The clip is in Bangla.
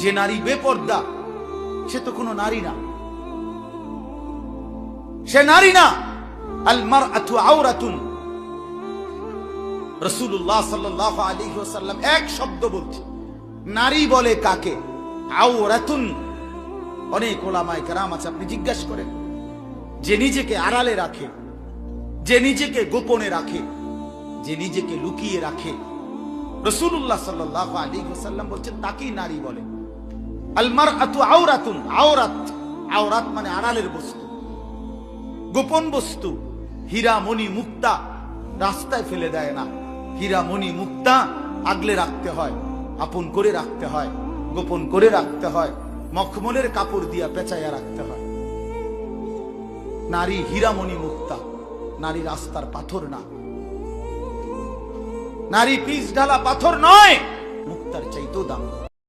যে নারী বেপর্দা সে তো কোনো নারী না, সে নারী না। আল মারআতু আওরাতুন, রাসূলুল্লাহ সাল্লাল্লাহু আলাইহি ওয়াসাল্লাম এক শব্দ বলছে। নারী বলে কাকে? আওরাতুন। অনেক ওলামায়ে কেরাম আছে, আপনি জিজ্ঞাসা করেন, যে নিজেকে আড়ালে রাখে, যে নিজেকে গোপনে রাখে, যে নিজেকে লুকিয়ে রাখে, রাসূলুল্লাহ সাল্লাল্লাহু আলাইহি ওয়াসাল্লাম বলছেন তাকেই নারী বলে। আল মারআতু আওরাতুন, আওরাত, আওরাত মানে আড়ালের বস্তু, গোপন বস্তু। হীরা মণি মুক্তা রাস্তায় ফেলে দেয় না, হীরা মণি মুক্তা আগলে রাখতে হয়, আপন করে রাখতে হয়, গোপন করে রাখতে হয়, মখমলের কাপড় দিয়া পেঁচাইয়া রাখতে হয়। নারী হীরামণি মুক্তা, নারী রাস্তার পাথর না, নারী পিচ ঢালা পাথর নয়, মুক্তার চাইতেও দাম।